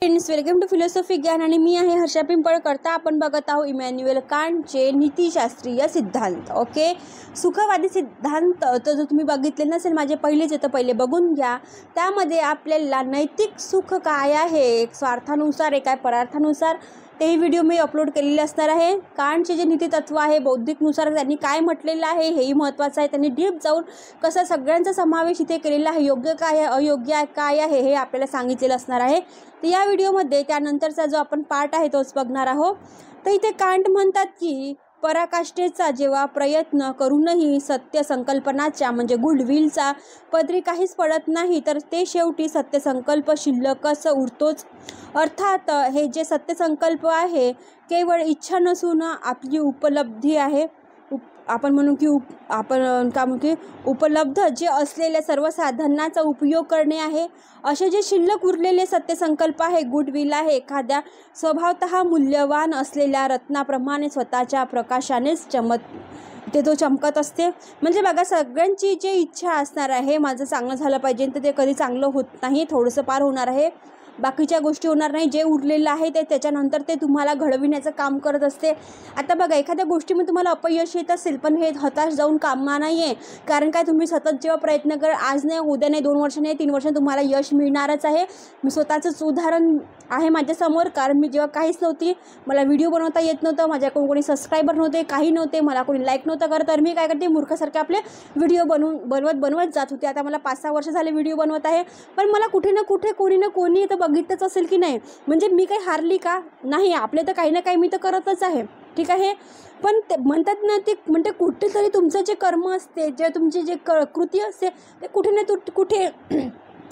Friends, welcome to philosophy ज्ञान आणि मी आहे हर्षा पिंपळकर. आपण बघत आहोत इमॅन्युएल कांटचे नीतिशास्त्रीय सिद्धांत. ओके, सुखवादी सिद्धांत तर जर तुम्ही बघितले नसेल माझे पहिलेच येतं, पहिले बघून घ्या. त्यामध्ये आपल्याला नैतिक सुख काय आहे, स्वार्थानुसार आहे काय परार्थानुसार, तेही व्हिडिओ मी अपलोड केलेले असणार आहे. कांटचे जे नीतितत्व आहे बौद्धिकनुसार त्यांनी काय म्हटलेलं आहे हेही महत्त्वाचं आहे. त्यांनी डीप जाऊन कसा सगळ्यांचा समावेश इथे केलेला आहे, योग्य काय आहे अयोग्य काय आहे हे आपल्याला सांगितलेलं असणार आहे. तर या व्हिडिओमध्ये त्यानंतरचा जो आपण पार्ट आहे तोच बघणार आहोत. तर इथे कांट म्हणतात की पराकाष्ठेचा जेव्हा प्रयत्न करूनही सत्य संकल्पनाच्या म्हणजे गुडविलचा पदरी काहीच पडत नाही, तर ते शेवटी सत्यसंकल्प शिल्लकच उरतोच. अर्थात हे जे सत्यसंकल्प आहे केवळ इच्छा नसून आपली उपलब्धी आहे. आपण म्हणू की उपलब्ध जे असलेल्या सर्व साधनांचा उपयोग करणे आहे. असे जे शिल्लक उरलेले सत्यसंकल्प आहे, गुडविल आहे, एखाद्या स्वभावतः मूल्यवान असलेल्या रत्नाप्रमाणे स्वतःच्या प्रकाशानेच तो चमकत असते. म्हणजे बघा, सगळ्यांची जी इच्छा असणार आहे माझं चांगलं झालं पाहिजे, तर ते कधी चांगलं होत नाही, थोडंसं पार होणार आहे, बाकीच्या गोष्टी होणार नाही. जे उरलेलं आहे ते त्याच्यानंतर ते तुम्हाला घडविण्याचं काम करत असते. आता बघा, एखाद्या गोष्टीमध्ये तुम्हाला अपयश येत असेल पण हे हताश जाऊन कामा नाही आहे. कारण काय, तुम्ही सतत जेव्हा प्रयत्न कर, आज नाही उद्या नाही 2 वर्ष नाही 3 वर्ष तुम्हाला यश मिळणारच आहे. मी स्वतःचंच उदाहरण आहे माझ्यासमोर. कारण मी जेव्हा काहीच नव्हती, मला व्हिडिओ बनवता येत नव्हतं, माझ्याकडून कोणी सबस्क्रायबर नव्हते, काही नव्हते, मला कोणी लाईक नव्हतं करत, तर मी काय करते मूर्खासारखे आपले व्हिडिओ बनवत जात होते. आता मला 5-6 वर्ष झाले व्हिडिओ बनवत आहे, पण मला कुठे ना कुठे कोणी ना कोणी तर बघितलंच असेल की नाही. म्हणजे मी काही हारली का नाही, आपले तर काही ना काही मी तर करतच आहे, ठीक आहे. पण ते म्हणतात ना, ते म्हणते कुठेतरी तुमचं जे कर्म असते, जे तुमची जे कृती असते, ते कुठे ना कुठे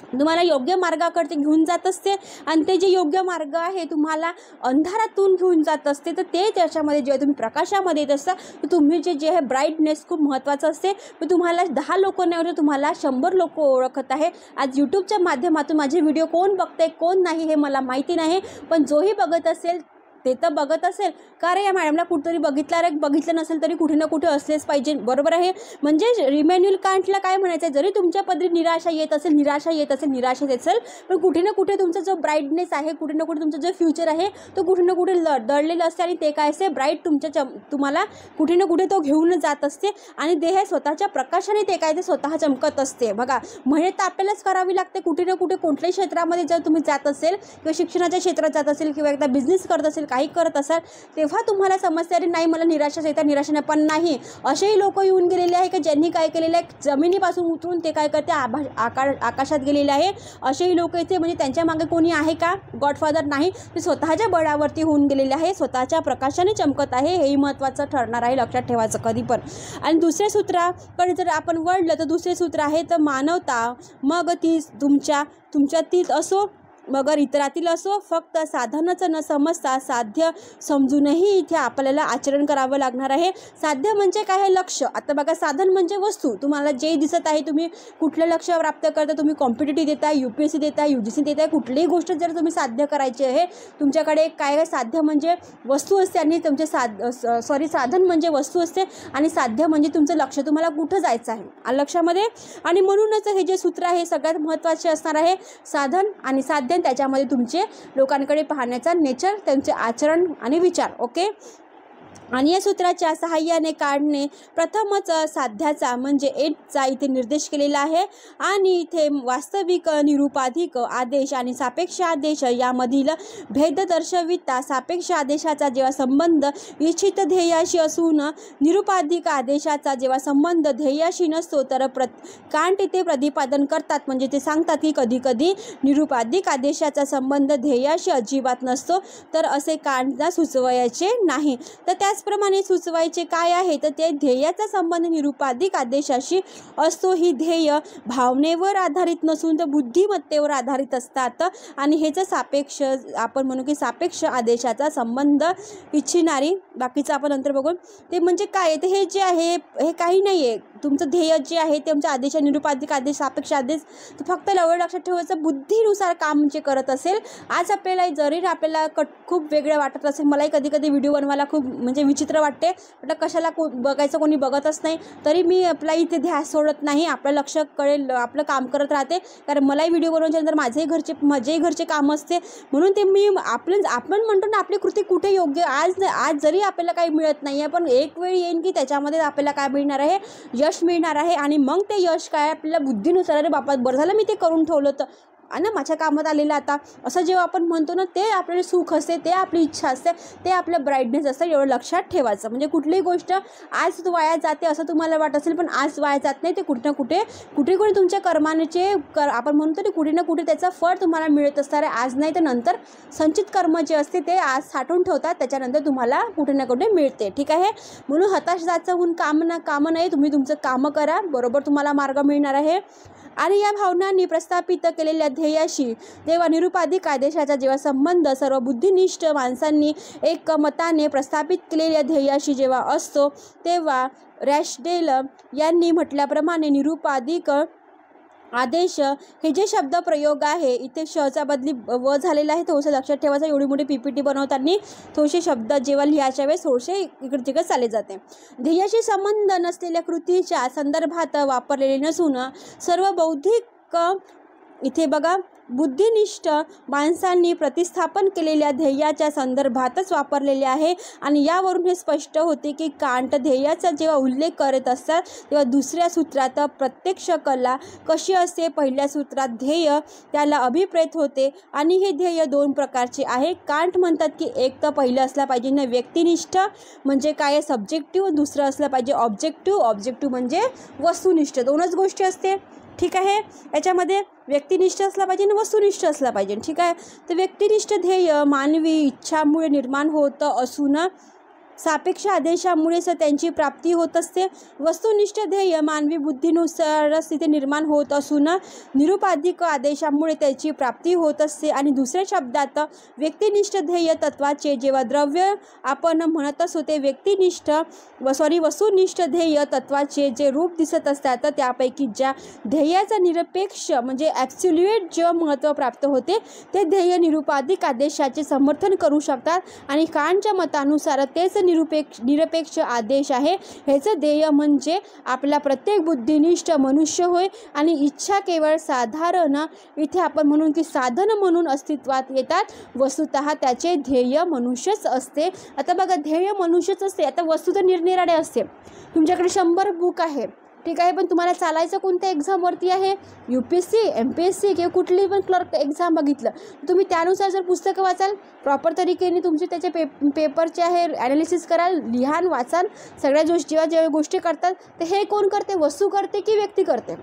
तुम्हाला योग्य मार्गाकडे घेऊन जात असते. आणि ते जे योग्य मार्ग आहे तुम्हाला अंधारातून घेऊन जात असते. तर ते त्याच्यामध्ये जेव्हा तुम्ही प्रकाशामध्ये येत असता, तर तुम्ही जे आहे ब्राईटनेस खूप महत्त्वाचं असते. पण तुम्हाला 10 लोक नाही, तुम्हाला 100 लोक ओळखत आहे. आज यूट्यूबच्या माध्यमातून माझे व्हिडिओ कोण बघते कोण नाही हे मला माहिती नाही, पण जोही बघत असेल ते तर बघत असेल. का रे, या मॅडमला कुठेतरी बघितलं नसेल तरी कुठे ना कुठे असलेच पाहिजे, बरोबर आहे. म्हणजे इमॅन्युएल कांटला काय म्हणायचं आहे, जरी तुमच्या पदरी निराशा येत असेल, पण कुठे ना कुठे तुमचा जो ब्राईटनेस आहे, कुठे ना कुठे तुमचं जो फ्युचर आहे तो कुठे ना कुठे दडलेलं असते. आणि ते काय असते, ब्राईट तुम्हाला कुठे ना कुठे तो घेऊन जात असते. आणि ते हे स्वतःच्या प्रकाशाने ते काय ते स्वतः चमकत असते. बघा, मेहनत तर आपल्यालाच करावी लागते कुठे ना कुठे. कोणत्याही क्षेत्रामध्ये जर तुम्ही जात असेल किंवा शिक्षणाच्या क्षेत्रात जात असेल किंवा एकदा बिझनेस करत असेल, काही करत असाल, तेव्हा तुम्हाला समजते अरे नाही मला निराशाच येतात, निराशाने. पण नाही, असेही लोक येऊन गेलेले आहे की ज्यांनी काय केलेलं आहे, जमिनीपासून उतरून ते काय करते आकाशात गेलेले आहे. असेही लोक येते, म्हणजे त्यांच्या मागे कोणी आहे का, गॉडफादर नाही, ते स्वतःच्या बळावरती होऊन गेलेले आहे, स्वतःच्या प्रकाशाने चमकत आहे. हेही महत्त्वाचं ठरणार आहे, लक्षात ठेवायचं कधी पण. आणि दुसऱ्या सूत्राकडे जर आपण वळलं तर दुसरे सूत्र आहे तर मानवता, मग ती तुमच्यातील असो मगर इतरातील असो, फक्त साधनच न समजता साध्य समजूनही इथे आपल्याला आचरण करावं लागणार आहे. साध्य म्हणजे काय आहे, लक्ष. आता बघा, साधन म्हणजे वस्तू, तुम्हाला जे दिसत आहे, तुम्ही कुठलं लक्ष प्राप्त करता, तुम्ही कॉम्पिटिटिव्ह देताय, UPSC देताय, UGC देताय, कुठलीही गोष्ट जर तुम्ही साध्य करायची आहे, तुमच्याकडे काय साध्य म्हणजे वस्तू असते आणि तुमचे साधन म्हणजे वस्तू असते आणि साध्य म्हणजे तुमचं लक्ष, तुम्हाला कुठं जायचं आहे लक्षामध्ये. आणि म्हणूनच हे जे सूत्र आहे सगळ्यात महत्त्वाचे असणार आहे, साधन आणि साध्य, त्याच्यामध्ये तुमचे लोकांकडे पाहण्याचा नेचर, त्यांचे आचरण आणि विचार. ओके. आणि या सूत्राच्या सहाय्याने कांटने प्रथमच साध्याचा म्हणजे एडचा इथे निर्देश केलेला आहे. आणि इथे वास्तविक, निरुपाधिक आदेश आणि सापेक्ष आदेश यामधील भेद दर्शविता सापेक्ष आदेशाचा जेव्हा संबंध इच्छित ध्येयाशी असून निरुपाधिक आदेशाचा जेव्हा संबंध ध्येयाशी नसतो, तर कांट इथे प्रतिपादन करतात, म्हणजे ते सांगतात की कधीकधी निरुपाधिक आदेशाचा संबंध ध्येयाशी अजिबात नसतो, तर असे कांटला सुचवायचे नाही. तर त्याचप्रमाणे सुचवायचे काय आहे, तर ते ध्येयाचा संबंध निरुपाधिक आदेशाशी असतो. ही ध्येय भावनेवर आधारित नसून तर बुद्धिमत्तेवर आधारित असतात. आणि हेच सापेक्ष, आपण म्हणू की सापेक्ष आदेशाचा संबंध इच्छिणारी, बाकीचं आपण नंतर बघू. ते म्हणजे काय, तर हे जे आहे हे काही नाही आहे, तुमचं ध्येय जे आहे ते तुमच्या आदेश, निरुपाधिक आदेश, सापेक्ष आदेश, तर फक्त एवढं लक्षात ठेवायचं, बुद्धीनुसार काम जे करत असेल. आज आपल्याला जरी आपल्याला खूप वेगळं वाटत असेल, मलाही कधी कधी व्हिडिओ बनवायला खूप म्हणजे विचित्र वाटते, म्हटलं कशाला बघायचं, कोणी बघतच नाही, तरी मी आपला इथे ध्यास सोडत नाही, आपलं लक्ष कळेल, आपलं काम करत राहते, कारण मलाही व्हिडिओ बनवायच्या नंतर माझेही घरचे काम असते, म्हणून ते मी आपण म्हणतो ना आपली कृती कुठे योग्य. आज जरी आपल्याला काही मिळत नाही आहे, पण एक वेळ येईन की त्याच्यामध्ये आपल्याला काय मिळणार आहे, यश मिळणार आहे. आणि मग ते यश काय आपल्याला बुद्धीनुसार, अरे बाबा बरं झालं मी ते करून ठेवलं होतं आणि माझ्या कामात आलेलं आता, असं जेव्हा आपण म्हणतो ना, ते आपल्याला सुख असते, ते आपली इच्छा असते, ते आपलं ब्राईटनेस असतं. एवढं लक्षात ठेवायचं. म्हणजे कुठलीही गोष्ट आज वाया जाते असं तुम्हाला वाटत असेल, पण आज वाया जात नाही. ते कुठे ना कुठे तुमच्या कर्माचे आपण म्हणतो ना, कुठे ना कुठे त्याचं फळ तुम्हाला मिळत असणार आहे. आज नाही तर नंतर संचित कर्म जे असते ते आज साठवून ठेवतात, त्याच्यानंतर तुम्हाला कुठे ना कुठे मिळते. ठीक आहे, म्हणून हताश जायचं होऊन काम नाही, तुम्ही तुमचं कामं करा, बरोबर तुम्हाला मार्ग मिळणार आहे. आणि या भावनांनी प्रस्थापित केलेल्या ध्येयाशी तेव्हा निरुपाधिक आदेशाचा जेव्हा संबंध सर्व बुद्धिनिष्ठ माणसांनी एक मताने प्रस्थापित केलेल्या ध्येयाशी जेव्हा असतो, तेव्हा रॅशडेल यांनी म्हटल्याप्रमाणे निरुपाधिक आदेश हे जे शब्द प्रयोग आहे, इथे शचा बदली व झालेला आहे, थोडंसं लक्षात ठेवायचं. एवढी मोठी PPT बनवताना थोडेसे शब्द जेव्हा लिहायच्या वेळेस थोडेसे इकडे तिकडे चालले जाते. ध्येयाशी संबंध नसलेल्या कृतीच्या संदर्भात वापरलेले नसून सर्व बौद्धिक, इथे बघा, बुद्धिनिष्ठ माणसांनी प्रतिस्थापन केलेल्या ध्येयाच्या संदर्भातच वापरलेले आहे. आणि यावरून हे स्पष्ट होते की कांट ध्येयाचा जेव्हा उल्लेख करत असतात तेव्हा दुसऱ्या सूत्रात प्रत्यक्ष कला कशी असते. पहिल्या सूत्रात ध्येय त्याला अभिप्रेत होते आणि हे ध्येय दोन प्रकारचे आहे. कांट म्हणतात की एक तर पहिलं असलं पाहिजे ना व्यक्तिनिष्ठ, म्हणजे काय सब्जेक्टिव्ह, दुसरं असलं पाहिजे ऑब्जेक्टिव्ह म्हणजे वस्तुनिष्ठ. दोनच गोष्टी असते. ठीक आहे, याच्यामध्ये व्यक्तिनिष्ठ असला पाहिजे आणि वस्तुनिष्ठ असला पाहिजे. ठीक आहे, तर व्यक्तिनिष्ठ ध्येय मानवी इच्छामुळे निर्माण होत असून सापेक्ष आदेशामुळेच त्यांची प्राप्ती होत असते. वस्तुनिष्ठ ध्येय मानवी बुद्धीनुसारच तिथे निर्माण होत असून निरुपाधिक आदेशामुळे त्याची प्राप्ती होत असते. आणि दुसऱ्या शब्दात व्यक्तिनिष्ठ ध्येय तत्वाचे जेव्हा द्रव्य आपण म्हणत असतो ते वस्तुनिष्ठ ध्येय तत्वाचे जे रूप दिसत असतात, त्यापैकी ज्या ध्येयाचा निरपेक्ष म्हणजे ॲब्सोल्यूट जेव्हा महत्त्व प्राप्त होते ते ध्येय निरुपाधिक आदेशाचे समर्थन करू शकतात. आणि कांटच्या मतानुसार तेच निरपेक्ष आदेश आहे. ह्याचं ध्येय म्हणजे आपला प्रत्येक बुद्धिनिष्ठ मनुष्य होय. आणि इच्छा केवळ साधारण, इथे आपण म्हणून की साधन म्हणून अस्तित्वात येतात. वस्तुतः त्याचे ध्येय मनुष्यच असते. आता बघा, ध्येय मनुष्यच असते. आता वस्तू तर निरनिराळे असते. तुमच्याकडे 100 बुक आहे, ठीक आहे, पण तुम्हाला चालायचं कोणत्या एक्झामवरती आहे, UPSC, MPSC किंवा कुठली पण क्लर्क एक्झाम बघितलं, तुम्ही त्यानुसार जर पुस्तकं वाचाल, प्रॉपर तरीकेने तुमचे त्याचे पेपरचे आहे ॲनालिसिस कराल, लिहान वाचाल, सगळ्या जेव्हा गोष्टी करतात, तर हे कोण करते, वस्तू करते की व्यक्ती करते?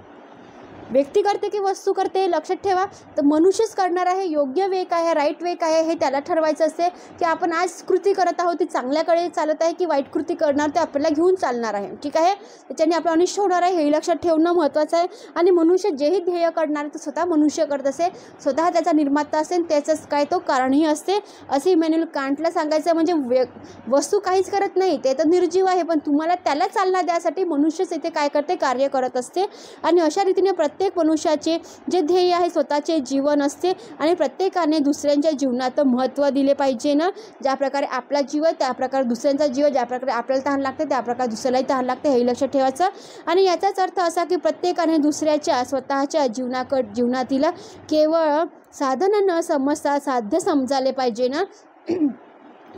व्यक्ती करते की वस्तू करते? लक्षात ठेवा. तर मनुष्यच करणार आहे. योग्य वे काय आहे, राईट वे काय आहे, हे त्याला ठरवायचं असते की आपण आज कृती करत आहोत ती चांगल्याकडे चालत आहे की वाईट कृती करणार ते आपल्याला घेऊन चालणार आहे. ठीक आहे, त्याच्याने आपलं अनिष्ट होणार आहे, हे लक्षात ठेवणं महत्त्वाचं आहे. आणि मनुष्य जेही ध्येय करणार ते स्वतः मनुष्य करत असे, स्वतः त्याचा निर्माता असेल, त्याचंच काय तो कारणही असते. असे इमॅन्युअल कांटला सांगायचं म्हणजे वस्तू काहीच करत नाही, ते तर निर्जीव आहे, पण तुम्हाला त्याला चालना द्यासाठी मनुष्यच इथे काय करते, कार्य करत असते. आणि अशा रीतीने प्रत्येक मनुष्याचे जे ध्येय आहे स्वतःचे जीवन असते. आणि प्रत्येकाने दुसऱ्यांच्या जीवनात महत्त्व दिले पाहिजे ना. ज्या प्रकारे आपला जीव आहे त्या प्रकारे दुसऱ्यांचा जीव, ज्या प्रकारे आपल्याला तहान लागते त्या प्रकारे दुसऱ्यालाही तहान लागते, हे लक्षात ठेवायचं. आणि याचाच अर्थ असा की प्रत्येकाने दुसऱ्याच्या स्वतःच्या जीवनातील केवळ साधन न समजता साध्य समजायला पाहिजे ना.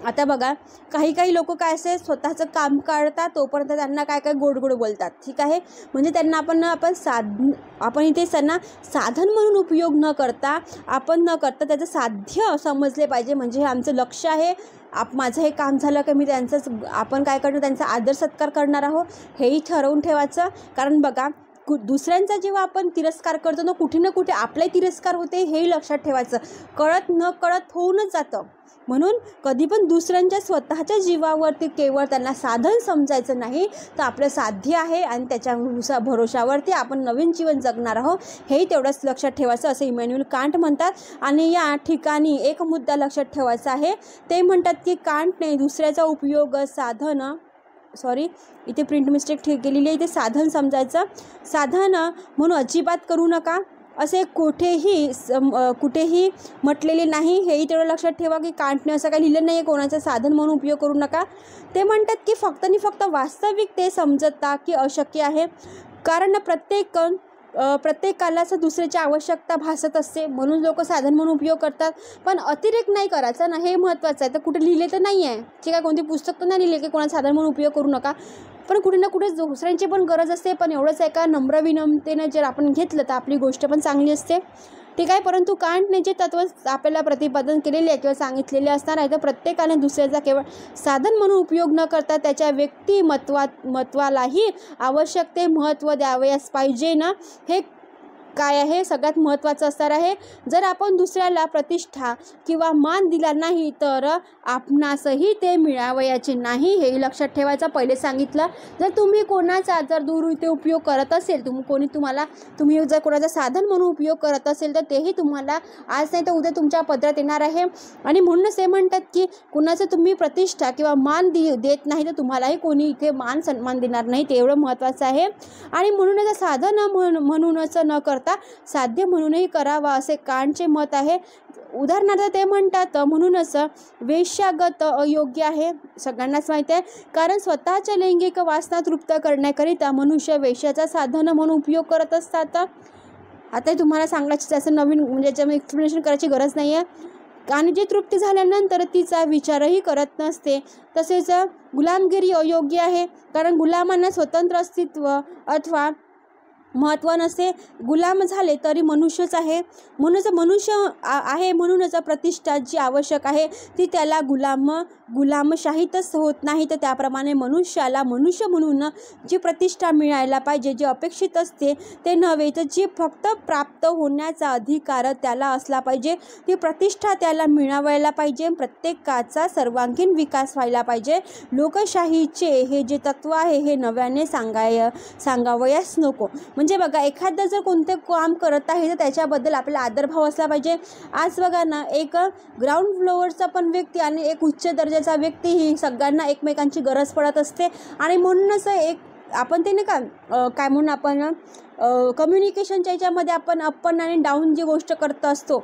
आता बघा, काही लोक काय असते, स्वतःचं काम काढतात तोपर्यंत त्यांना काय गोड बोलतात. ठीक आहे, म्हणजे त्यांना आपण इथे त्यांना साधन म्हणून उपयोग न करता त्याचं साध्य समजले पाहिजे. म्हणजे हे आमचं लक्ष आहे, माझं हे काम झालं की मी आपण काय करणार, त्यांचा आदर सत्कार करणार आहोत, हेही ठरवून ठेवायचं. कारण बघा, दुसऱ्यांचा जेव्हा आपण तिरस्कार करतो ना कुठे आपलाही तिरस्कार होते, हेही लक्षात ठेवायचं. कळत न कळत होऊनच जातं. म्हणून कधी पण दुसऱ्यांच्या स्वतःच्या जीवावरती केवळ त्यांना साधन समजायचं नाही, तर आपलं साध्य आहे आणि त्याच्या भरोशावरती आपण नवीन जीवन जगणार आहोत, हेही तेवढंच लक्षात ठेवायचं, असं इमॅन्युअल कांट म्हणतात. आणि या ठिकाणी एक मुद्दा लक्षात ठेवायचा आहे, ते म्हणतात की कांटने दुसऱ्याचा उपयोग इथे प्रिंट मिस्टेक केलेली आहे, इथे साधन समजायचं. साधन म्हणून अजिबात करू नका. असे कुठेही म्हटलेले नाही. हेही तेवढं लक्षात ठेवा की कांटने असं काही लिहिलं नाही आहे कोणाचं साधन म्हणून उपयोग करू नका. ते म्हणतात की फक्त आणि फक्त वास्तविक ते समजता की अशक्य आहे, कारण प्रत्येकालाच दुसऱ्याची आवश्यकता भासत असते, म्हणून लोक साधन म्हणून उपयोग करतात. पण अतिरेक नाही करायचा ना, हे महत्त्वाचं आहे. तर कुठे लिहिले तर नाही आहे, ठीक आहे, कोणती पुस्तक तर नाही लिहिले की कोणाला साधन म्हणून उपयोग करू नका. पण कुठे ना कुठे दुसऱ्यांची पण गरज असते. पण एवढंच आहे का, नम्र विनम्रतेनं जर आपण घेतलं तर आपली गोष्ट पण चांगली असते, ठीक आहे. परंतु कांटने जे तत्व आपल्याला प्रतिपादन केलेले आहे किंवा सांगितलेले असणार आहे, तर प्रत्येकाने दुसऱ्याचा केवळ साधन म्हणून उपयोग न करता त्याच्या व्यक्तिमत्वालाही आवश्यक ते महत्त्व द्यावयास पाहिजे ना, हे काय आहे सगळ्यात महत्त्वाचं असणार आहे. जर आपण दुसऱ्याला प्रतिष्ठा किंवा मान दिला नाही तर आपणासही ते मिळावयाचे नाही, हेही लक्षात ठेवायचं. पहिले सांगितलं, जर तुम्ही कोणाचा जर दुरुपयोग उपयोग करत असेल, तुम्ही जर कोणाचं साधन म्हणून उपयोग करत असेल, तर तेही तुम्हाला आज नाही तर उद्या तुमच्या पदरात येणार आहे. आणि म्हणूनच ते म्हणतात की कुणाचं तुम्ही प्रतिष्ठा किंवा मान देत नाही तर तुम्हालाही कोणी इथे मान सन्मान देणार नाही, ते एवढं महत्त्वाचं आहे. आणि म्हणूनच साधन म्हणूनच न करता साध्य म्हणूनही करावा, असे कांटचे मत आहे. उदाहरणार्थ ते म्हणतात, म्हणूनच वेश्यागत अयोग्य आहे. सगळ्यांनाच माहिती आहे, कारण स्वतःच्या लैंगिक वासना तृप्त करण्याकरिता मनुष्य वेश्याचा साधन म्हणून उपयोग करत असतात. आता तुम्हाला सांगायचं जास्त नवीन म्हणजे याच्यामध्ये एक्सप्लेनेशन करायची गरज नाही आहे. आणि जे तृप्ती झाल्यानंतर तिचा विचारही करत नसते. तसेच गुलामगिरी अयोग्य आहे, कारण गुलामांना स्वतंत्र अस्तित्व अथवा महत्त्व नसते. गुलाम झाले तरी मनुष्यच आहे, म्हणूनच मनुष्य आहे. म्हणूनच प्रतिष्ठा जी आवश्यक आहे ती त्याला गुलामशाहीतच होत नाही, तर त्याप्रमाणे मनुष्याला मनुष्य म्हणून जी प्रतिष्ठा मिळायला पाहिजे, जे अपेक्षित असते ते नव्हे, तर जी फक्त प्राप्त होण्याचा अधिकार त्याला असला पाहिजे, ती प्रतिष्ठा त्याला मिळवायला पाहिजे. प्रत्येकाचा सर्वांगीण विकास व्हायला पाहिजे. लोकशाहीचे हे जे तत्व आहे हे नव्याने सांगावयास नको. म्हणजे बघा, एखादं जर कोणतं काम करत आहे तर त्याच्याबद्दल आपला आदरभाव असला पाहिजे. आज बघा ना, एक ग्राउंड फ्लोअरचा पण व्यक्ती आणि एक उच्च दर्जाचा व्यक्ती ही सगळ्यांना एकमेकांची गरज पडत असते. आणि म्हणूनच आपण ते नाही का काय म्हणून आपण कम्युनिकेशनच्या याच्यामध्ये आपण अप आणि डाऊन जी गोष्ट करत असतो,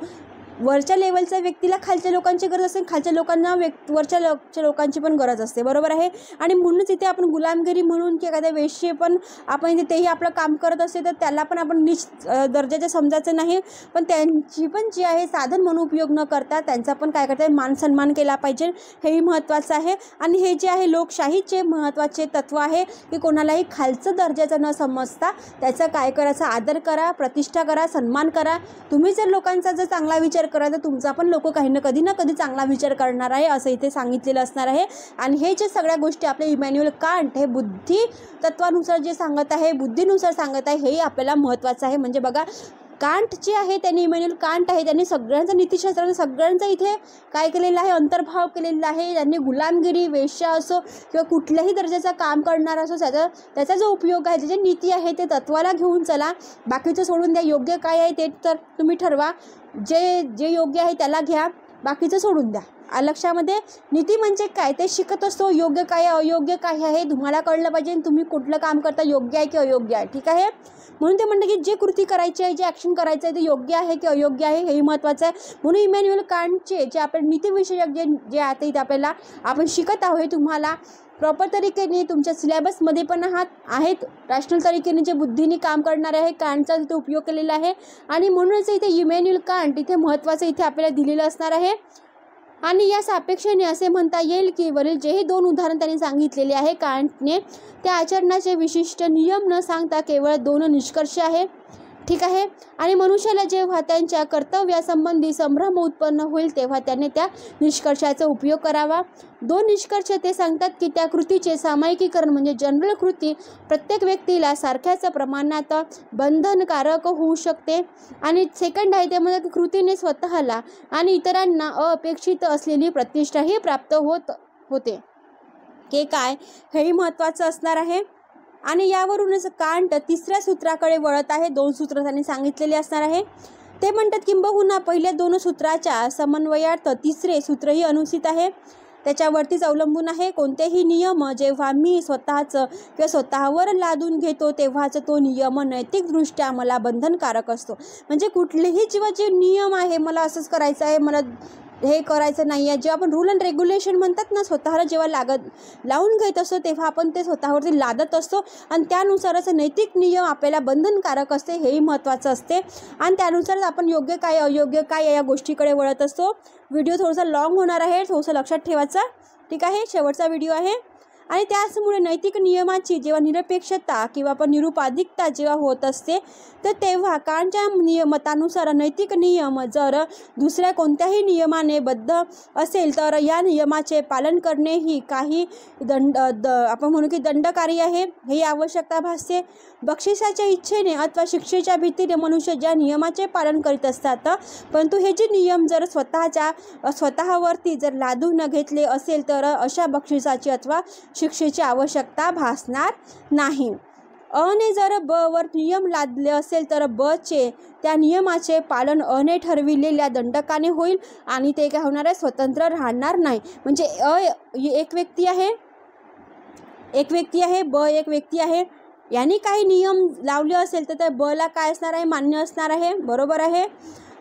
वरच्या लेवलच्या व्यक्तीला खालच्या लोकांची गरज असते, खालच्या लोकांना वरच्या लोकांची पण गरज असते, बरोबर आहे. आणि म्हणूनच इथे आपण गुलामगिरी म्हणून की एखाद्या वेश्ये पण आपण तेही आपलं काम करत असते, तर त्याला पण आपण नीच दर्जाचं समजायचं नाही. पण त्यांची पण जी आहे साधन म्हणून उपयोग न करता त्यांचा पण काय करता मान सन्मान केला पाहिजे, हेही महत्त्वाचं आहे. आणि हे जे आहे लोकशाहीचे महत्त्वाचे तत्व आहे की कोणालाही खालचं दर्जाचं न समजता त्याचा काय करायचा, आदर करा, प्रतिष्ठा करा, सन्मान करा. तुम्ही जर लोकांचा जर चांगला विचार करा तर तुमचा पण लोक कधी ना कधी चांगला विचार करणार आहे, असं इथे सांगितलेलं असणार आहे. आणि हे जे सगळ्या गोष्टी आपले इमॅन्युअल कांट हे बुद्धी तत्वानुसार जे सांगत आहे, बुद्धीनुसार सांगत आहे, हेही आपल्याला महत्त्वाचं आहे. म्हणजे बघा, कांट जे आहे त्यांनी इमॅन्युअल कांट आहे त्यांनी सगळ्यांचं नीतिशास्त्राने सगळ्यांचं इथे काय केलेलं आहे, अंतर्भाव केलेला आहे. त्यांनी गुलामगिरी, वेश्या असो किंवा कुठल्याही दर्जाचं काम करणार असो, त्याचा जो उपयोग आहे, त्याची नीती आहे ते तत्वाला घेऊन चला, बाकीचं सोडून द्या. योग्य काय आहे ते तर तुम्ही ठरवा, जे योग्य आहे त्याला घ्या, बाकीचं सोडून द्या. लक्षामध्ये नीती म्हणजे काय ते शिकत असतो. योग्य काय आहे, अयोग्य काय आहे तुम्हाला कळलं पाहिजे. तुम्ही कुठलं काम करता, योग्य आहे की अयोग्य आहे, ठीक आहे. म्हणून ते म्हणतं की जे कृती करायची आहे, जे ॲक्शन करायचं आहे ते योग्य आहे की अयोग्य आहे, हेही महत्त्वाचं आहे. म्हणून इमॅन्युअल कांटचे जे आपण नीतिविषयक जे आता इथे आपल्याला आपण शिकत आहोत, हे तुम्हाला प्रॉपर तरीकेने तुमच्या सिलेबसमध्ये पण आहेत. रॅशनल तरीकेने जे बुद्धीने काम करणार आहे, कांटचा तिथे उपयोग केलेला आहे. आणि म्हणूनच इथे इमॅन्युअल कांट इथे महत्त्वाचं इथे आपल्याला दिलेलं असणार आहे. आणि या सापेक्षेने असे म्हणता येईल की वरील जेही दोन उदाहरण त्यांनी सांगितलेले आहे कांटने, त्या आचरणाचे विशिष्ट नियम न सांगता केवळ दोन निष्कर्ष आहे, ठीक आहे. आणि मनुष्याला जेव्हा त्यांच्या कर्तव्यासंबंधी संभ्रम उत्पन्न होईल तेव्हा त्याने त्या निष्कर्षाचा उपयोग करावा. दोन निष्कर्ष ते सांगतात की त्या कृतीचे सामायिकीकरण म्हणजे जनरल कृती प्रत्येक व्यक्तीला सारख्याच प्रमाणात बंधनकारक होऊ शकते. आणि सेकंड आहे ते म्हणजे कृतीने स्वतःला आणि इतरांना अपेक्षित असलेली प्रतिष्ठाही प्राप्त होते. हे काय, हेही महत्त्वाचं असणार आहे. आणि यावरूनच कांट तिसऱ्या सूत्राकडे वळत आहे. दोन सूत्र त्यांनी सांगितलेले असणार आहे. ते म्हणतात किंबहुना पहिल्या दोन सूत्राच्या समन्वयार्थ तिसरे सूत्रही अनुचित आहे. त्याच्यावरतीच अवलंबून आहे. कोणतेही नियम जेव्हा मी स्वतःचं किंवा स्वतःवर लादून घेतो तेव्हाच तो नियम नैतिकदृष्ट्या मला बंधनकारक असतो. म्हणजे कुठलेही जेव्हा जे नियम आहे, मला असंच करायचं आहे, मला हे करायचं नाही आहे, जेव्हा आपण रूल अँड रेग्युलेशन म्हणतात ना, स्वतःला जेव्हा लावून घेत असतो तेव्हा आपण ते स्वतःवरती लादत असतो आणि त्यानुसारच नैतिक नियम आपल्याला बंधनकारक असते, हेही महत्त्वाचं असते. आणि त्यानुसारच आपण योग्य काय अयोग्य काय या गोष्टीकडे वळत असतो. व्हिडिओ थोडासा लॉंग होणार आहे, थोडंसं लक्षात ठेवायचं, ठीक आहे. शेवटचा व्हिडिओ आहे. आणि त्याचमुळे नैतिक नियमाची जेव्हा निरपेक्षता किंवा आपण निरुपाधिकता जेव्हा होत असते तर तेव्हा कांटच्या मतानुसार नैतिक नियम जर दुसऱ्या कोणत्याही नियमाने बद्ध असेल तर या नियमाचे पालन करणे ही काही आपण म्हणू की दंडकारी आहे, ही आवश्यकता भासते. बक्षिसाच्या इच्छेने अथवा शिक्षेच्या भीतीने मनुष्य ज्या नियमाचे पालन करीत असतात, परंतु हे जे नियम जर स्वतःवरती जर लादून न घेतले असेल तर अशा बक्षिसाची अथवा शिक्षेची आवश्यकता भासणार नाही. अने जर ब वर नियम लादले असेल तर ब चे त्या नियमाचे पालन अने ठरविलेल्या दंडकाने होईल आणि ते काय होणार आहे, स्वतंत्र राहणार नाही. म्हणजे एक व्यक्ती आहे, ब एक व्यक्ती आहे, यांनी काही नियम लावले असेल तर त्या ब ला काय असणार आहे, मान्य असणार आहे, बरोबर आहे.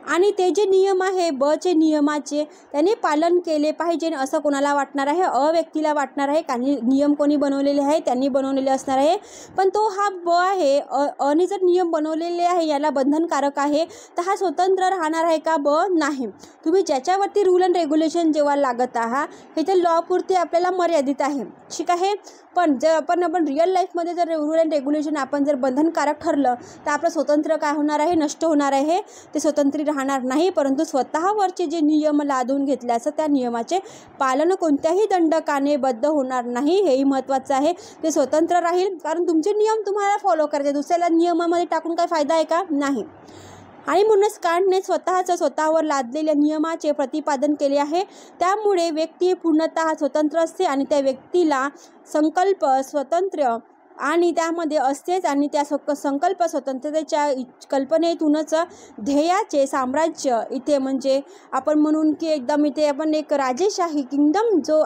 आणि ते जे नियम आहे ब चे नियमाचे त्यांनी पालन केले पाहिजे असं कोणाला वाटणार आहे, व्यक्तीला वाटणार आहे. काही नियम कोणी बनवलेले आहे, त्यांनी बनवलेले असणार आहे. पण तो हा ब आहे, अने जर नियम बनवलेले आहे याला बंधनकारक आहे तर हा स्वतंत्र राहणार आहे का, ब नाही. तुम्ही ज्याच्यावरती रूल अँड रेग्युलेशन जेव्हा लागत आहात हे ते लॉपुरती आपल्याला मर्यादित आहे, ठीक आहे. पण जर आपण रिअल लाईफमध्ये जर रूल अँड रेग्युलेशन आपण जर बंधनकारक ठरलं तर आपलं स्वतंत्र काय होणार आहे, नष्ट होणार आहे, ते स्वतंत्र राहणार नाही. परंतु स्वतःवरचे जे नियम लादून घेतल्याचं त्या नियमाचे पालन कोणत्याही दंडकाने बद्ध होणार नाही, हेही महत्त्वाचं आहे. ते स्वतंत्र राहील, कारण तुमचे नियम तुम्हाला फॉलो करायचे, दुसऱ्याला नियमामध्ये टाकून काय फायदा आहे का, नाही. आणि म्हणूनच कांटने स्वतःवर लादलेल्या नियमाचे प्रतिपादन केले आहे. त्यामुळे व्यक्ती पूर्णतः स्वतंत्र असते आणि त्या व्यक्तीला संकल्प स्वातंत्र्य आणि त्यामध्ये असतेच. आणि त्या संकल्प स्वतंत्रतेच्या कल्पनेतूनच ध्येयाचे साम्राज्य इथे म्हणजे आपण म्हणून की एकदम इथे आपण एक राजेशाही किंगडम जो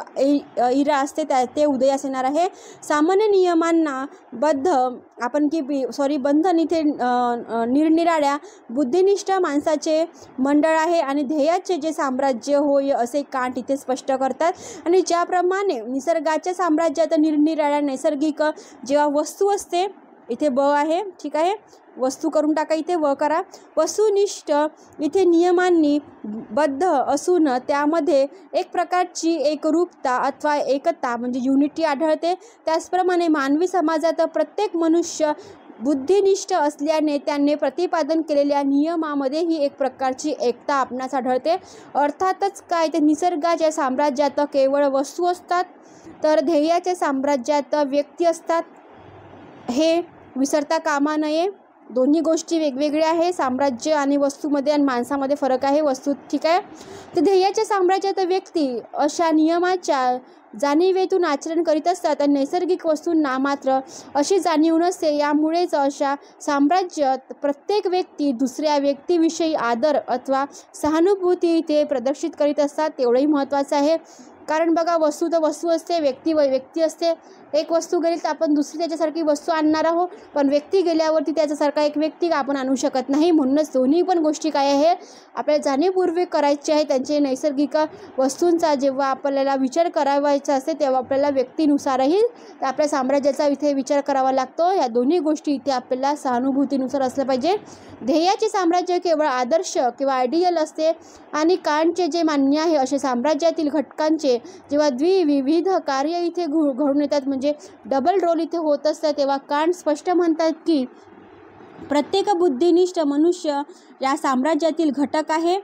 इरा असते ते उदयास येणार आहे. सामान्य नियमांना बंधन इथे निरनिराळ्या बुद्धिनिष्ठ माणसाचे मंडळ आहे आणि ध्येयाचे जे साम्राज्य होय असे कांट इथे स्पष्ट करतात. आणि ज्याप्रमाणे निसर्गाच्या साम्राज्यात निरनिराळ्या नैसर्गिक जेव्हा वस्तू असते, इथे ब आहे, ठीक आहे, वस्तू करून टाका, इथे व करा. वस्तुनिष्ठ इथे नियमांनी बद्ध असून त्यामध्ये एक प्रकारची एकरूपता अथवा एकता म्हणजे युनिटी आढळते. त्याचप्रमाणे मानवी समाजात प्रत्येक मनुष्य बुद्धिनिष्ठ असल्याने त्यांनी प्रतिपादन केलेल्या नियमामध्ये ही एक प्रकारची एकता आपणास आढळते. अर्थातच काय, ते निसर्गाच्या साम्राज्यात केवळ वस्तू असतात तर ध्येयाच्या साम्राज्यात व्यक्ती असतात, हे विसरता कामा नये. दोन्ही गोष्टी वेगवेगळ्या आहे, साम्राज्य आणि वस्तूमध्ये आणि माणसामध्ये फरक आहे. वस्तू ठीक आहे, तर ध्येयाच्या साम्राज्यात व्यक्ती अशा नियमाच्या जाणीवेतून आचरण करीत असतात आणि नैसर्गिक वस्तूंना मात्र अशी जाणीव नसते. यामुळेच अशा साम्राज्यात प्रत्येक व्यक्ती दुसऱ्या व्यक्तीविषयी आदर अथवा सहानुभूती ते प्रदर्शित करीत असतात. तेवढंही महत्त्वाचं आहे, कारण बघा वस्तू तर वस्तू असते, व्यक्ती असते. एक वस्तू गेली तर आपण दुसरी त्याच्यासारखी वस्तू आणणार आहोत, पण व्यक्ती गेल्यावरती त्याच्यासारखा एक व्यक्ती आपण आणू शकत नाही. म्हणूनच दोन्ही पण गोष्टी काय आहे आपल्याला जाणीवपूर्वक करायची आहे. त्यांचे नैसर्गिक वस्तूंचा जेव्हा आपल्याला विचार करावायचा असते तेव्हा आपल्याला व्यक्तीनुसारही आपल्या साम्राज्याचा इथे विचार करावा लागतो. ह्या दोन्ही गोष्टी इथे आपल्याला सहानुभूतीनुसार असलं पाहिजे. ध्येयाचे साम्राज्य केवळ आदर्श किंवा आयडियल असते आणि कांटचे जे मान्य आहे असे साम्राज्यातील घटकांचे जेव्हा विविध कार्य इथे घडून येतात म्हणजे डबल रोल इथे होत असतात, तेव्हा कांट स्पष्ट म्हणतात की प्रत्येक बुद्धिनिष्ठ मनुष्य या साम्राज्यातील घटक आहे,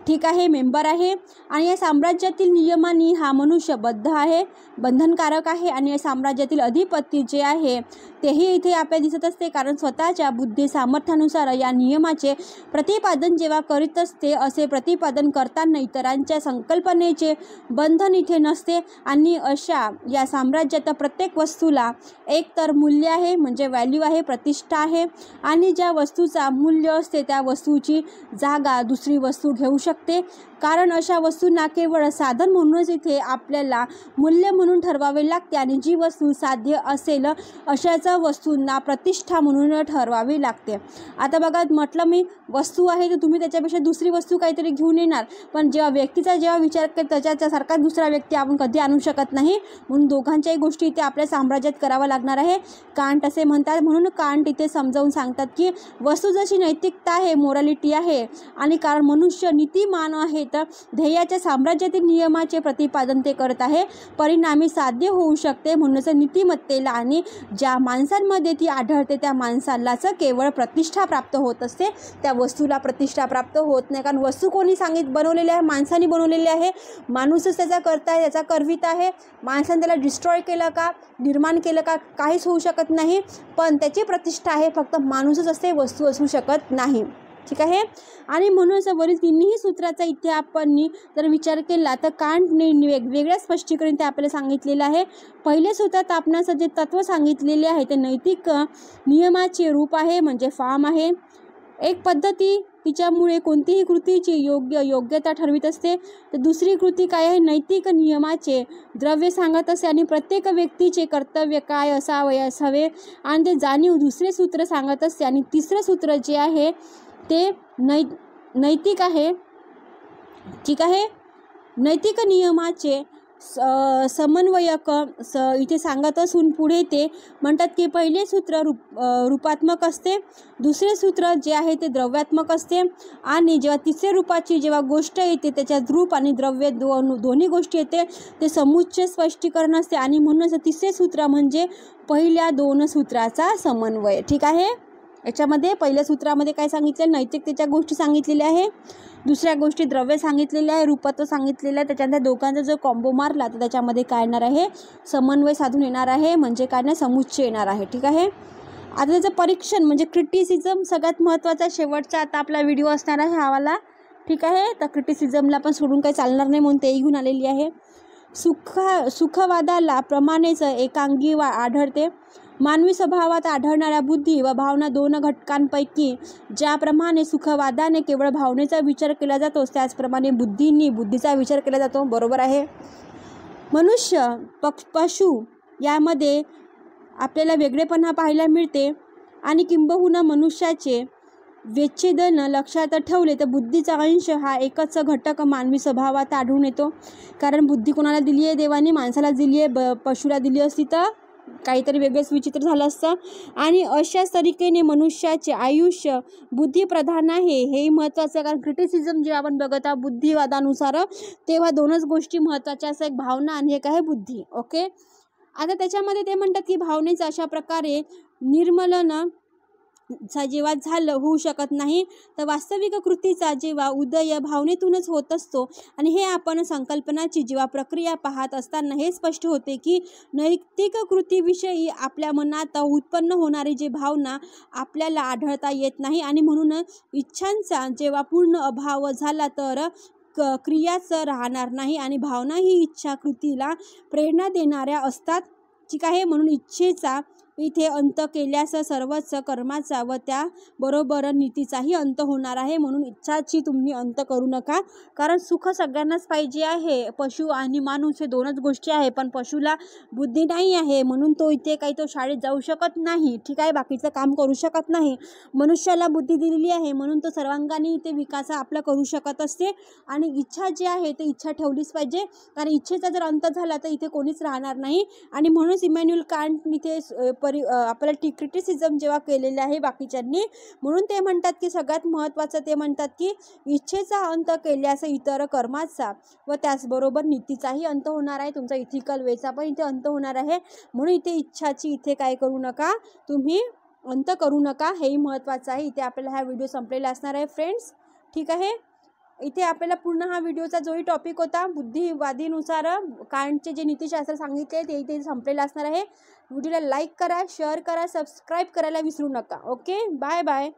ठीक आहे, मेंबर आहे. आणि या साम्राज्यातील नियमांनी हा मनुष्य बद्ध आहे, बंधनकारक आहे. आणि या साम्राज्यातील अधिपती जे आहे तेही इथे आपल्याला दिसत असते, कारण स्वतःच्या बुद्धी सामर्थ्यानुसार या नियमाचे प्रतिपादन जेव्हा करीत असते. असे प्रतिपादन करताना इतरांच्या संकल्पनेचे बंधन इथे नसते. आणि अशा या साम्राज्यात प्रत्येक वस्तूला एक तर मूल्य आहे म्हणजे व्हॅल्यू आहे, प्रतिष्ठा आहे. आणि ज्या वस्तूचा मूल्य असते त्या वस्तूची जागा दुसरी वस्तू घेऊ शकते. कारण अशा वस्तूंना केवळ साधन म्हणूनच इथे आपल्याला मूल्य म्हणून ठरवावे लागते आणि जी वस्तू साध्य असेल अशाच वस्तूंना प्रतिष्ठा म्हणून ठरवावी लागते. आता बघा, म्हटलं मी वस्तू आहे तर तुम्ही त्याच्यापेक्षा दुसरी वस्तू काहीतरी घेऊन येणार, पण जेव्हा विचार करतो त्याच्यासारखा दुसरा व्यक्ती आपण कधी आणू शकत नाही. म्हणून दोघांच्याही गोष्टी इथे आपल्या साम्राज्यात करावं लागणार आहे. कांट असे म्हणतात. म्हणून कांट इथे समजावून सांगतात की वस्तू जशी नैतिकता आहे, मोरॅलिटी आहे, आणि कारण मनुष्य नीतिमान आहे तर ध्येयाच्या साम्राज्यातील नियमाचे प्रतिपादन ते करत आहे, परिणामी साध्य होऊ शकते. म्हणूनच नीतिमत्तेला आणि ज्या माणसांमध्ये ती आढळते त्या माणसालाच केवळ प्रतिष्ठा प्राप्त होत असते, त्या वस्तूला प्रतिष्ठा प्राप्त होत नाही. कारण वस्तू कोणी बनवलेली आहे? माणसाने बनवलेली आहे. माणूसच त्याचा करता आहे, त्याचा करविता आहे. माणसाने त्याला डिस्ट्रॉय केलं का, निर्माण केलं का? काहीच होऊ शकत नाही. पण त्याची प्रतिष्ठा आहे, फक्त माणूसच असते, वस्तू असू शकत नाही. ठीक आहे. आणि म्हणूनच वरील तिन्ही सूत्राचा इथे आपण जर विचार केला तर कांटने वेगवेगळ्या स्पष्टीकरण ते आपल्याला सांगितलेलं आहे. पहिल्या सूत्रात आपणास जे तत्व सांगितलेले आहे ते नैतिक नियमाचे रूप आहे, म्हणजे फॉर्म आहे. एक पद्धती तिच्यामुळे कोणतीही कृतीची योग्यता ठरवित असते. तर दुसरी कृती काय आहे? नैतिक नियमाचे द्रव्य सांगत असते आणि प्रत्येक व्यक्तीचे कर्तव्य काय असावे आणि ते जाणीव दुसरे सूत्र सांगत असते. आणि तिसरं सूत्र जे आहे ते नैतिक आहे. ठीक आहे. नैतिक नियमाचे समन्वयक इथे सांगत असून पुढे ते म्हणतात की पहिले सूत्र रूपात्मक असते, दुसरे सूत्र जे आहे ते द्रव्यात्मक असते, आणि जेव्हा तिसऱ्या रूपाची जेव्हा गोष्ट येते त्याच्यात रूप आणि द्रव्य दोन्ही गोष्टी येते ते समुच्चय स्पष्टीकरण असते. आणि म्हणूनच तिसरे सूत्र म्हणजे पहिल्या दोन सूत्राचा समन्वय. ठीक आहे. याच्यामध्ये पहिल्या सूत्रामध्ये काय सांगितलं? नैतिकतेच्या गोष्टी सांगितलेल्या आहे, दुसऱ्या गोष्टी द्रव्य सांगितलेल्या आहे, रूपत्व सांगितलेलं आहे. त्याच्यानंतर दोघांचा जो कॉम्बो मारला तर त्याच्यामध्ये काय येणार आहे? समन्वय साधून येणार आहे, म्हणजे काय नाही, समुच्चय येणार आहे. ठीक आहे. आता त्याचं परीक्षण म्हणजे क्रिटिसिझम सगळ्यात महत्त्वाचा शेवटचा आता आपला व्हिडिओ असणार आहे हावाला. ठीक आहे. तर क्रिटिसिझमला पण सोडून काही चालणार नाही म्हणून तेही घेऊन आलेली आहे. सुखवादाला प्रमाणेच एकांगी आढळते. मानवी स्वभावात आढळणाऱ्या बुद्धी व भावना दोन घटकांपैकी ज्याप्रमाणे सुखवादाने केवळ भावनेचा विचार केला जातो त्याचप्रमाणे बुद्धीचा विचार केला जातो. बरोबर आहे. मनुष्य पशु यामध्ये आपल्याला वेगळेपणा पाहायला मिळते आणि किंबहुना मनुष्याचे विच्छेदन लक्षात ठेवले तर बुद्धीचा अंश हा एकच घटक मानवी स्वभावात आढळून येतो. कारण बुद्धी कोणाला दिली आहे? देवाने माणसाला दिली आहे. पशुला दिली असती तर काहीतरी वेगळंच विचित्र झालं असतं. आणि अशाच तरीकेने मनुष्याचे आयुष्य बुद्धिप्रधान आहे, हेही महत्त्वाचं आहे. कारण क्रिटिसिझम जे आपण बघत आहोत बुद्धिवादानुसार, तेव्हा दोनच गोष्टी महत्त्वाच्या असतात, एक भावना आणि एक आहे बुद्धी. ओके. आता त्याच्यामध्ये ते म्हणतात की भावनेचं अशा प्रकारे निर्मलन जेव्हा होऊ शकत नाही तर वास्तविक कृतीचा जेव्हा उदय भावनेतूनच होत असतो. आणि हे आपण संकल्पनाची जेव्हा प्रक्रिया पाहत असताना हे स्पष्ट होते की नैतिक कृतीविषयी आपल्या मनात उत्पन्न होणारी जी भावना आपल्याला आढळता येत नाही. आणि म्हणून इच्छांचा जेव्हा पूर्ण अभाव झाला तर क्रियाच राहणार नाही आणि भावना ही इच्छा कृतीला प्रेरणा देणाऱ्या असतात. ठीक आहे. म्हणून इच्छेचा इथे अंत केल्यास सर्वच कर्माचा व त्याबरोबर नीतीचाही अंत होणार आहे. म्हणून इच्छाची तुम्ही अंत करू नका, कारण सुख सगळ्यांनाच पाहिजे आहे. पशु आणि माणूस हे दोनच गोष्टी आहे, पण पशुला बुद्धी नाही आहे म्हणून तो शाळेत जाऊ शकत नाही. ठीक आहे. बाकीचं काम करू शकत नाही. मनुष्याला बुद्धी दिलेली आहे म्हणून तो सर्वांगाने इथे विकास आपला करू शकत असते. आणि इच्छा जी आहे ते इच्छा ठेवलीच पाहिजे, कारण इच्छेचा जर अंत झाला तर इथे कोणीच राहणार नाही. आणि म्हणूनच इमॅन्युअल कांट इथे आपल्याला क्रिटिसिझम जेव्हा केलेले आहे बाकीच्यांनी, म्हणून ते म्हणतात की सगळ्यात महत्त्वाचं ते म्हणतात की इच्छेचा अंत केल्यास इतर कर्माचा व त्याचबरोबर नीतीचाही अंत होणार आहे. तुमचा इथिकल वेचा पण इथे अंत होणार आहे. म्हणून इथे इच्छाची इथे काय करू नका, तुम्ही अंत करू नका, हेही महत्त्वाचं आहे. इथे आपल्याला हा व्हिडिओ संपलेला असणार आहे फ्रेंड्स. ठीक आहे. इथे आपल्याला पूर्ण हा व्हिडिओचा जोही टॉपिक होता बुद्धिवादीनुसार कांटचे जे नीतिशास्त्र सांगितले ते इथे संपलेलं असणार आहे. व्हिडिओला लाईक करा, शेअर करा, सबस्क्राईब करायला विसरू नका. ओके. Bye bye.